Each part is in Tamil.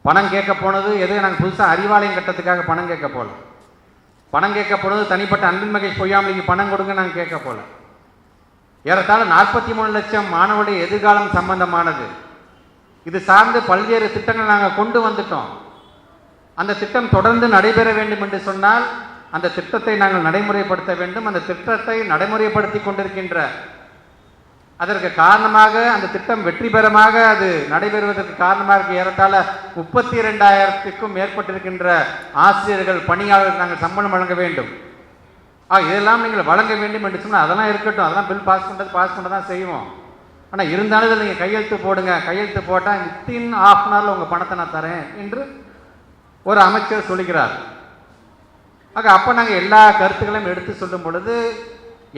பணம் கேட்க போனது எது, நாங்கள் புதுசாக அறிவாலயம் கட்டத்துக்காக பணம் கேட்க போகல. பணம் கேட்க போனது தனிப்பட்ட அன்பில் மகேஷ் பொய்யாமொழிக்கு பணம் கொடுங்க நாங்கள் கேட்க போகல. ஏறத்தாழ 43 லட்சம் மாணவருடைய எதிர்காலம் சம்பந்தமானது. இது சார்ந்து பல்வேறு திட்டங்கள் நாங்கள் கொண்டு வந்துட்டோம். அந்த திட்டம் தொடர்ந்து நடைபெற வேண்டும் என்று சொன்னால் அந்த திட்டத்தை நாங்கள் நடைமுறைப்படுத்த வேண்டும். அந்த திட்டத்தை நடைமுறைப்படுத்தி கொண்டிருக்கின்ற அதற்கு காரணமாக அந்த திட்டம் வெற்றிகரமாக அது நடைபெறுவதற்கு காரணமாக ஏறத்தாழ 32,000க்கும் மேற்பட்டிருக்கின்ற ஆசிரியர்கள், பணியாளர்கள் நாங்கள் சம்பளம் வழங்க வேண்டும். இதெல்லாம் நீங்கள் வழங்க வேண்டும் என்று சொன்னால் அதெல்லாம் இருக்கட்டும், அதெல்லாம் பில் பாஸ் பண்ண தான் செய்வோம். ஆனால் இருந்தாலும் இதில் நீங்கள் கையெழுத்து போடுங்க, கையெழுத்து போட்டால் வித்தின் ½ அன் ஹவரில் உங்கள் பணத்தை நான் தரேன் என்று ஒரு அமைச்சர் சொல்லுகிறார். அப்போ நாங்கள் எல்லா கருத்துக்களையும் எடுத்து சொல்லும் பொழுது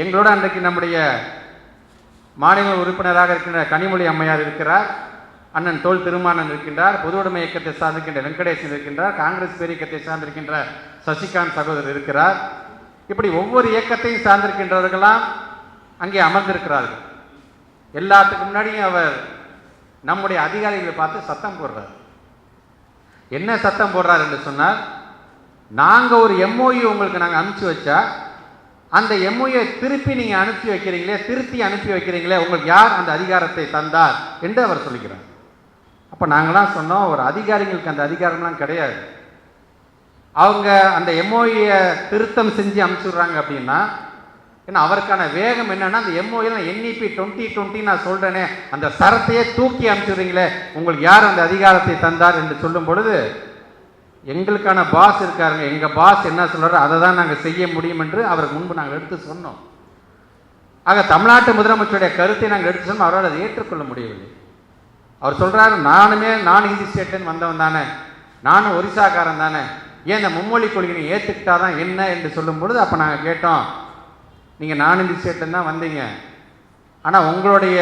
எங்களோட அன்றைக்கு நம்முடைய மாநில உறுப்பினராக இருக்கின்ற கனிமொழி அம்மையார் இருக்கிறார், அண்ணன் தோல் திருமானன் இருக்கின்றார், பொது உடைமை இயக்கத்தை சார்ந்திருக்கின்ற வெங்கடேசன் இருக்கின்றார், காங்கிரஸ் பேரியக்கத்தை சார்ந்திருக்கின்ற சசிகாந்த் சகோதரர் இருக்கிறார். இப்படி ஒவ்வொரு இயக்கத்தையும் சார்ந்திருக்கின்றவர்களாம் அங்கே அமர்ந்திருக்கிறார்கள். எல்லாத்துக்கு முன்னாடியும் அவர் நம்முடைய அதிகாரிகளை பார்த்து சத்தம் போடுறார். என்ன சத்தம் போடுறார் என்று சொன்னால், நாங்கள் ஒரு MOU உங்களுக்கு நாங்கள் அனுப்பிச்சி வச்சா அந்த MOU திருப்பி நீங்கள் அனுப்பி வைக்கிறீங்களே, திருத்தி அனுப்பி வைக்கிறீங்களே, உங்களுக்கு யார் அந்த அதிகாரத்தை தந்தார் என்று அவர் சொல்லுகிறார். அப்போ நாங்களாம் சொன்னோம், ஒரு அதிகாரிகளுக்கு அந்த அதிகாரம்லாம் கிடையாது. அவங்க அந்த MOU திருத்தம் செஞ்சு அனுப்பிச்சுடுறாங்க அப்படின்னா, ஏன்னா அவருக்கான வேகம் என்னன்னா, அந்த MOU NEP 2020 நான் சொல்றேனே அந்த சரத்தையே தூக்கி அனுப்பிச்சுடுறீங்களே, உங்களுக்கு யார் அந்த அதிகாரத்தை தந்தார் என்று சொல்லும் பொழுது, எங்களுக்கான பாஸ் இருக்காருங்க, எங்கள் பாஸ் என்ன சொல்கிறாரோ அதை தான் நாங்கள் செய்ய முடியும் என்று அவருக்கு முன்பு நாங்கள் எடுத்து சொன்னோம். தமிழ்நாட்டு முதலமைச்சருடைய கருத்தை நாங்கள் எடுத்து சொன்னோம். அவரால் அதை ஏற்றுக்கொள்ள முடியவில்லை. அவர் சொல்கிறாரு, நான் ஹிந்தி ஸ்டேட்லேருந்து வந்தவன் தானே, நானும் ஒரிசாக்காரன் தானே, ஏன் இந்த மும்மொழி கொள்கையை ஏற்றுக்கிட்டா தான் என்ன என்று சொல்லும் பொழுது அப்போ நாங்கள் கேட்டோம், நீங்கள் நான் ஹிந்தி ஸ்டேட்லேருந்து தான் வந்தீங்க, ஆனால் உங்களுடைய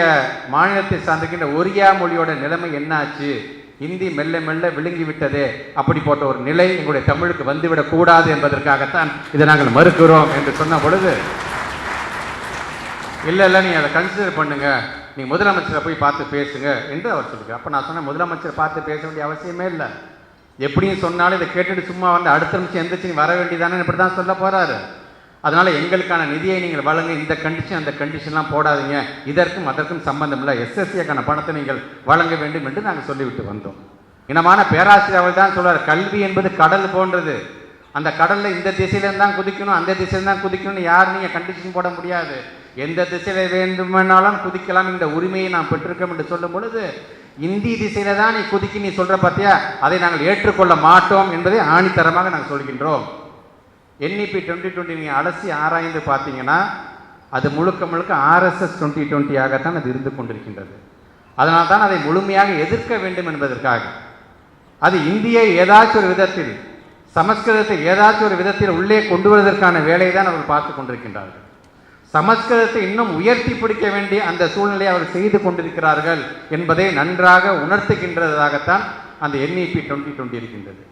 மாநிலத்தை சார்ந்திருக்கின்ற ஒரியா மொழியோட நிலைமை என்னாச்சு, ஹிந்தி மெல்ல மெல்ல விழுங்கி விட்டதே, அப்படிப்பட்ட ஒரு நிலை எங்களுடைய தமிழுக்கு வந்துவிடக்கூடாது என்பதற்காகத்தான் இதை நாங்கள் மறுக்கிறோம் என்று சொன்ன பொழுது, இல்லை நீங்கள் அதை கன்சிடர் பண்ணுங்க, நீங்கள் முதலமைச்சரை போய் பார்த்து பேசுங்க என்று அவர் சொல்லுங்க. அப்போ நான் சொன்னேன், முதலமைச்சரை பார்த்து பேச வேண்டிய அவசியமே இல்லை, எப்படியும் சொன்னாலும் இதை கேட்டுட்டு சும்மா வந்து அடுத்த நிமிஷம் எந்திரிச்சு வர வேண்டியதானே இப்படி தான் சொல்ல போகிறாரு. அதனால் எங்களுக்கான நிதியை நீங்கள் வழங்க, இந்த கண்டிஷன் அந்த கண்டிஷன்லாம் போடாதீங்க, இதற்கும் அதற்கும் சம்பந்தம் இல்லை, SSCக்கான பணத்தை நீங்கள் வழங்க வேண்டும் என்று நாங்கள் சொல்லிவிட்டு வந்தோம். இனமான பேராசிரியர் அவர்கள் தான் சொல்வார், கல்வி என்பது கடல் போன்றது, அந்த கடலில் இந்த திசையிலேருந்து தான் குதிக்கணும் அந்த திசையில தான் குதிக்கணும்னு யாரும் நீங்கள் கண்டிஷன் போட முடியாது, எந்த திசையில் வேண்டுமானாலும் குதிக்கலாம், இந்த உரிமையை நாம் பெற்றிருக்கோம் என்று சொல்லும் பொழுது, இந்தி திசையில தான் நீ குதிக்கி நீ சொல்கிற பார்த்தியா, அதை நாங்கள் ஏற்றுக்கொள்ள மாட்டோம் என்பதை ஆணித்தரமாக நாங்கள் சொல்கின்றோம். NEP 2020 நீங்கள் அலசி ஆராய்ந்து பார்த்தீங்கன்னா அது முழுக்க முழுக்க RSS 2020 ஆகத்தான் அது இருந்து கொண்டிருக்கின்றது. அதனால் தான் அதை முழுமையாக எதிர்க்க வேண்டும் என்பதற்காக, அது இந்தியை ஏதாச்சும் ஒரு விதத்தில், சமஸ்கிருதத்தை ஏதாச்சும் ஒரு விதத்தில் உள்ளே கொண்டு வருவதற்கான வேலையை தான் அவர்கள் பார்த்து கொண்டிருக்கின்றார்கள். சமஸ்கிருதத்தை இன்னும் உயர்த்தி பிடிக்க வேண்டிய அந்த சூழ்நிலையை அவர்கள் செய்து கொண்டிருக்கிறார்கள் என்பதை நன்றாக உணர்த்துகின்றதாகத்தான் அந்த NEP 2020 இருக்கின்றது.